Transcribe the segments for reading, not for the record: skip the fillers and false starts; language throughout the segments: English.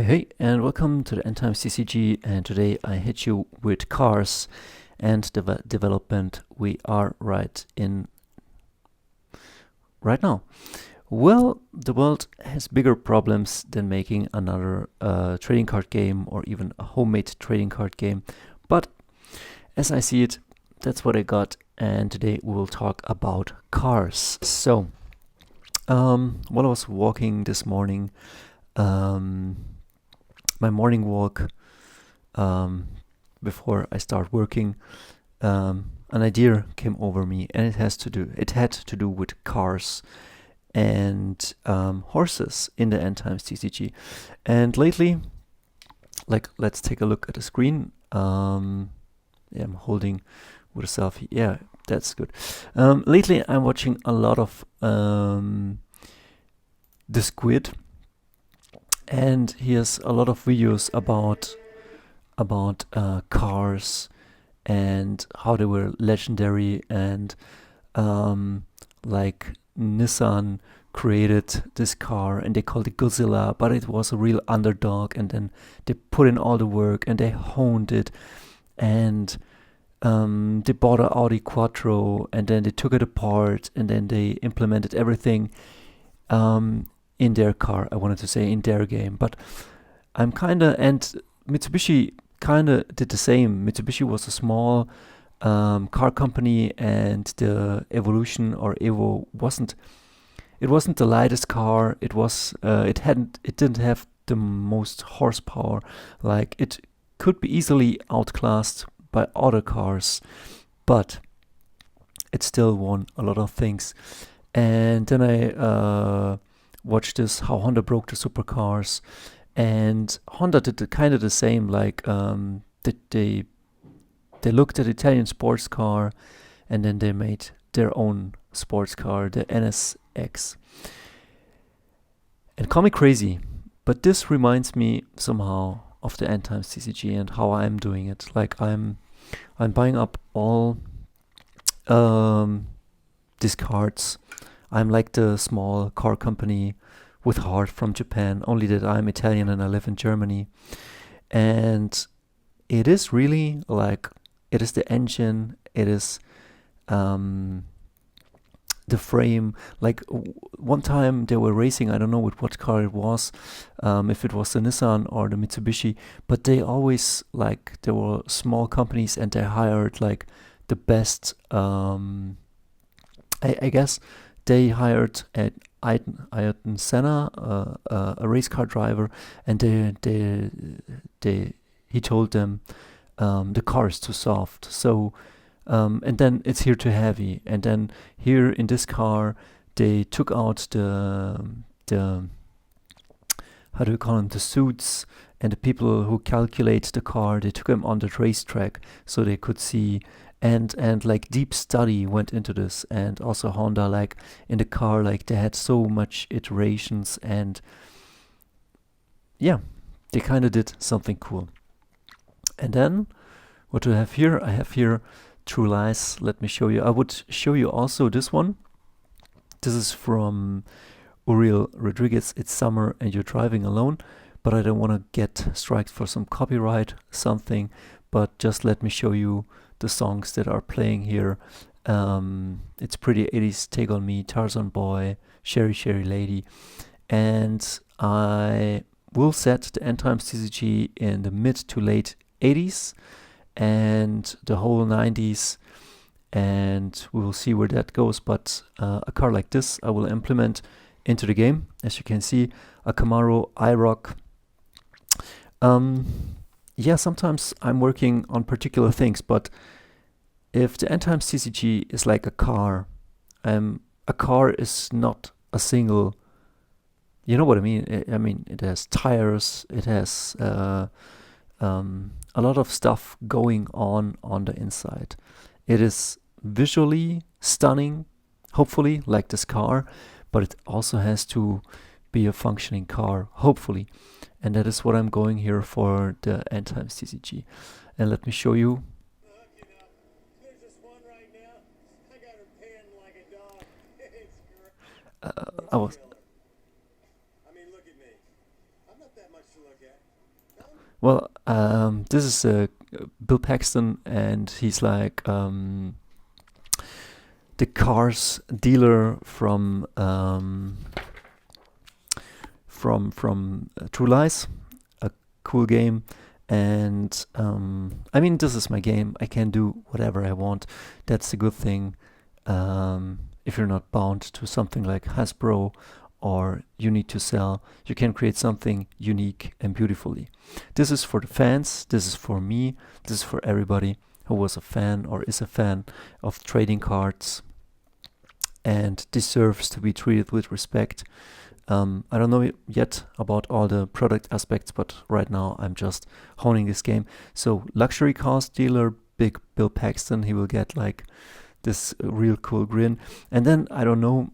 Hey, and welcome to the Endtimes CCG. And today I hit you with cars and development we are right now. Well, the world has bigger problems than making another trading card game or even a homemade trading card game. But as I see it, that's what I got. And today we will talk about cars. So, while I was walking this morning, my morning walk before I start working, an idea came over me, and it had to do with cars and horses in the Endtimes TCG. And lately, let's take a look at the screen. I'm holding with a selfie. Yeah, that's good. Lately, I'm watching a lot of the Squid, and he has a lot of videos about cars and how they were legendary, and like Nissan created this car and they called it Godzilla, but it was a real underdog, and then they put in all the work and they honed it, and they bought an Audi Quattro, and then they took it apart, and then they implemented everything in their car. I wanted to say in their game, but and Mitsubishi kinda did the same. Mitsubishi was a small car company, and the Evolution or Evo wasn't the lightest car. It didn't have the most horsepower. Like, it could be easily outclassed by other cars, but it still won a lot of things. And then I watched this, how Honda broke the supercars, and Honda did kind of the same. Like, they looked at Italian sports car, and then they made their own sports car, the NSX. And call me crazy, but this reminds me somehow of the Endtimes TCG and how I'm doing it. Like, I'm buying up all these cards. I'm like the small car company with heart from Japan, only that I'm Italian and I live in Germany. And it is really like, it is the engine, it is the frame. Like, one time they were racing, I don't know with what car it was, if it was the Nissan or the Mitsubishi, but they always, like, there were small companies and they hired like the best, I guess they hired at Ayrton Senna, a race car driver, and he told them the car is too soft. So, and then it's here too heavy. And then here in this car, they took out the how do you call them, the suits, and the people who calculate the car. They took them on the racetrack so they could see. And like, deep study went into this. And also Honda, like, in the car, like, they had so much iterations, and yeah, they kind of did something cool. And then what do I have here? I have here True Lies. Let me show you. I would show you also this one. This is from Uriel Rodriguez. It's summer and you're driving alone, but I don't want to get striked for some copyright something, but just let me show you the songs that are playing here. It's pretty 80s, Take On Me, Tarzan Boy, Sherry Sherry Lady. And I will set the Endtimes TCG in the mid to late 80s and the whole 90s, and we will see where that goes. But a car like this I will implement into the game. As you can see, a Camaro IROC. Yeah, sometimes I'm working on particular things, but if the Endtimes TCG is like a car is not a single. You know what I mean? I mean, it has tires, it has a lot of stuff going on the inside. It is visually stunning, hopefully, like this car, but it also has to be a functioning car, hopefully. And that is what I'm going here for the Endtimes TCG. And let me show you. I was Well, this is Bill Paxton, and he's like the cars dealer from True Lies, a cool game. And I mean, this is my game. I can do whatever I want. That's a good thing. If you're not bound to something like Hasbro or you need to sell, you can create something unique and beautifully. This is for the fans. This is for me. This is for everybody who was a fan or is a fan of trading cards and deserves to be treated with respect. I don't know yet about all the product aspects, but right now I'm just honing this game. So luxury cars dealer, big Bill Paxton, he will get like this real cool grin. And then I don't know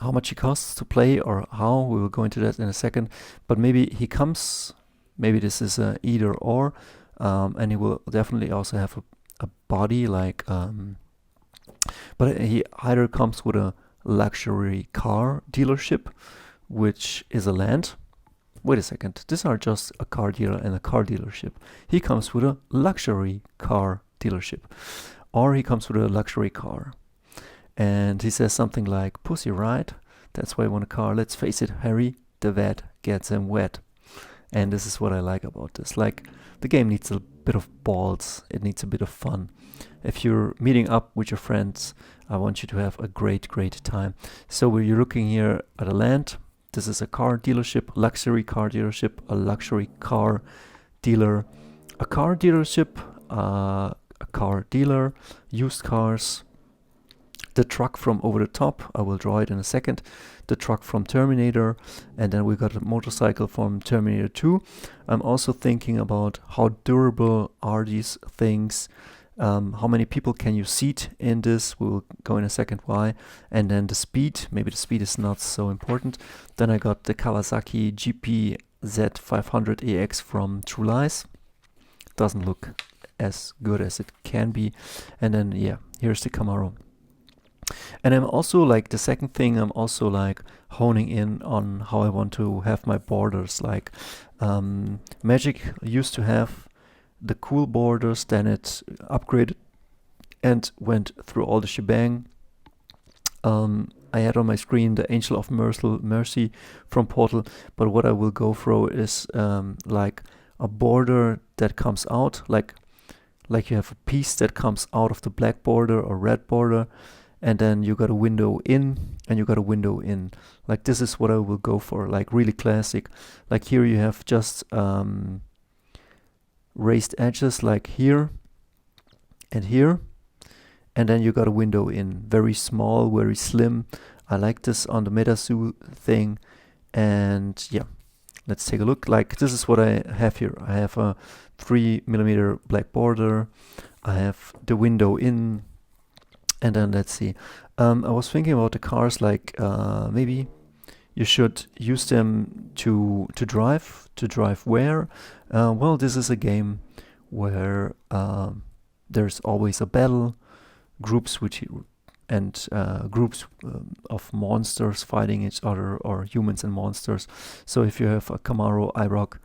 how much he costs to play or how, we will go into that in a second, but maybe he comes, maybe this is a either or, and he will definitely also have a body like, but he either comes with a luxury car dealership, which is a land. Wait a second, these are just a car dealer and a car dealership. He comes with a luxury car dealership, or he comes with a luxury car. And he says something like, "Pussy, right? That's why I want a car. Let's face it, Harry, the vet gets him wet." And this is what I like about this. Like, the game needs a bit of balls. It needs a bit of fun. If you're meeting up with your friends, I want you to have a great, great time. So you're looking here at a land. This is a car dealership, luxury car dealership, a luxury car dealer, a car dealership, a car dealer, used cars, the truck from Over the Top, I will draw it in a second, the truck from Terminator, and then we got a motorcycle from Terminator 2. I'm also thinking about how durable are these things, how many people can you seat in this, we will go in a second why, and then the speed, maybe the speed is not so important. Then I got the Kawasaki GP Z500EX from True Lies, doesn't look as good as it can be, and then yeah, here's the Camaro. And I'm also like, the second thing, I'm also like honing in on how I want to have my borders. Like Magic used to have the cool borders, then it upgraded and went through all the shebang. I had on my screen the Angel of Mercy from Portal, but what I will go through is like a border that comes out, like you have a piece that comes out of the black border or red border, and then you got a window in and you got a window in. Like, this is what I will go for, like really classic. Like here you have just raised edges like here and here, and then you got a window in, very small, very slim. I like this on the Metasu thing. And yeah, let's take a look. Like, this is what I have here. I have a 3mm black border, I have the window in, and then let's see. I was thinking about the cars, like maybe you should use them to drive. To drive where? Well, this is a game where there's always a battle, groups groups of monsters fighting each other, or humans and monsters. So if you have a Camaro IROC,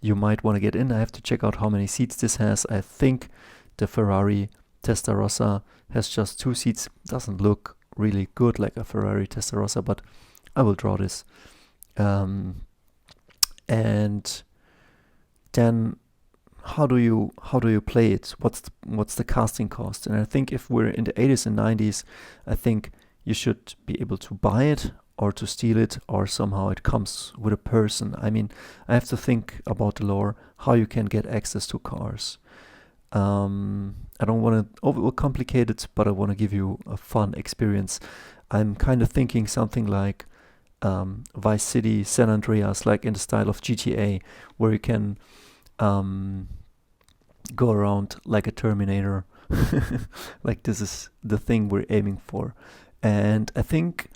you might want to get in. I have to check out how many seats this has. I think the Ferrari Testarossa has just 2 seats. Doesn't look really good like a Ferrari Testarossa, but I will draw this. And then how do you play it? What's the casting cost? And I think if we're in the 80s and 90s, I think you should be able to buy it or to steal it, or somehow it comes with a person. I mean, I have to think about the lore, how you can get access to cars. I don't want to overcomplicate it, but I want to give you a fun experience. I'm kind of thinking something like Vice City, San Andreas, like in the style of GTA, where you can go around like a Terminator. Like, this is the thing we're aiming for. And I think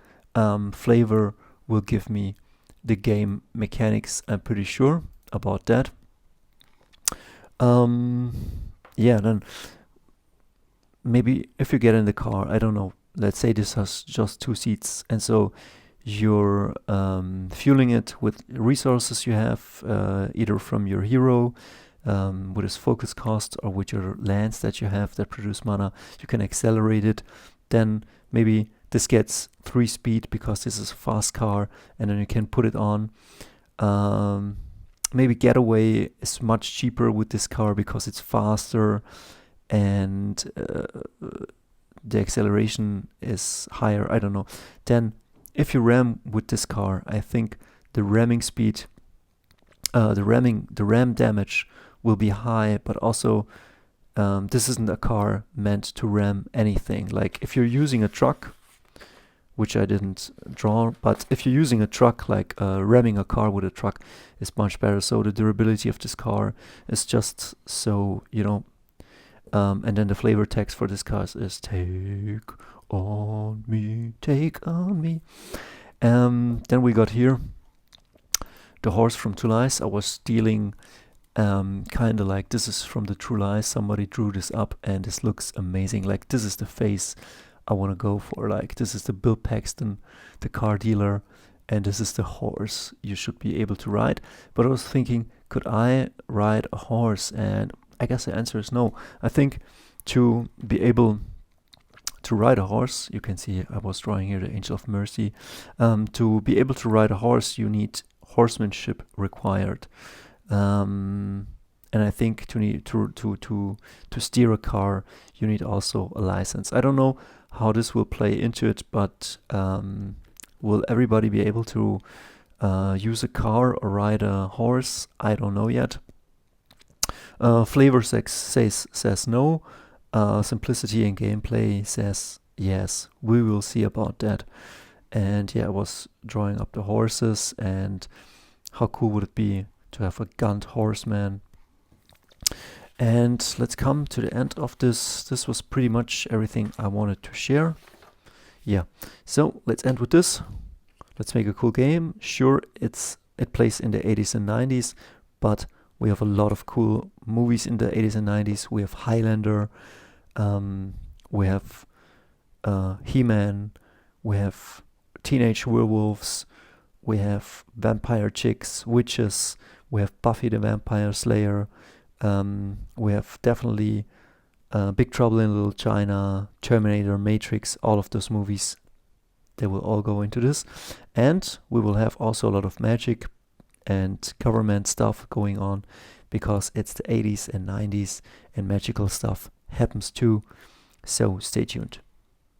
Flavor will give me the game mechanics. I'm pretty sure about that. Yeah, then maybe if you get in the car, I don't know, let's say this has just 2 seats, and so you're fueling it with resources you have, either from your hero, with his focus cost, or with your lands that you have that produce mana. You can accelerate it. Then maybe this gets 3 speed because this is a fast car, and then you can put it on. Maybe Getaway is much cheaper with this car because it's faster, and the acceleration is higher. I don't know. Then if you ram with this car, I think the ramming speed, the ram damage will be high, but also this isn't a car meant to ram anything. Like if you're using a truck, which I didn't draw, but if you're using a truck, like ramming a car with a truck is much better. So the durability of this car is just so, and then the flavor text for this car is take on me, take on me. Then we got here the horse from True Lies. I was stealing kind of like, this is from the True Lies. Somebody drew this up and this looks amazing. Like this is the face I want to go for. Like this is the Bill Paxton, the car dealer, and this is the horse you should be able to ride. But I was thinking, could I ride a horse? And I guess the answer is no. I think to be able to ride a horse, you can see I was drawing here the Angel of Mercy. To be able to ride a horse, you need horsemanship required. And I think to steer a car, you need also a license. I don't know how this will play into it, but will everybody be able to use a car or ride a horse? I don't know yet. Flavor says no. Simplicity in gameplay says yes. We will see about that. And yeah, I was drawing up the horses, and how cool would it be to have a gunned horseman. And let's come to the end of this. This was pretty much everything I wanted to share. Yeah, so let's end with this. Let's make a cool game. Sure, it plays in the 80s and 90s, but we have a lot of cool movies in the 80s and 90s. We have Highlander, we have He-Man, we have teenage werewolves, we have vampire chicks, witches, we have Buffy the Vampire Slayer, we have definitely Big Trouble in Little China, Terminator, Matrix, all of those movies. They will all go into this. And we will have also a lot of magic and government stuff going on, because it's the 80s and 90s and magical stuff happens too. So stay tuned.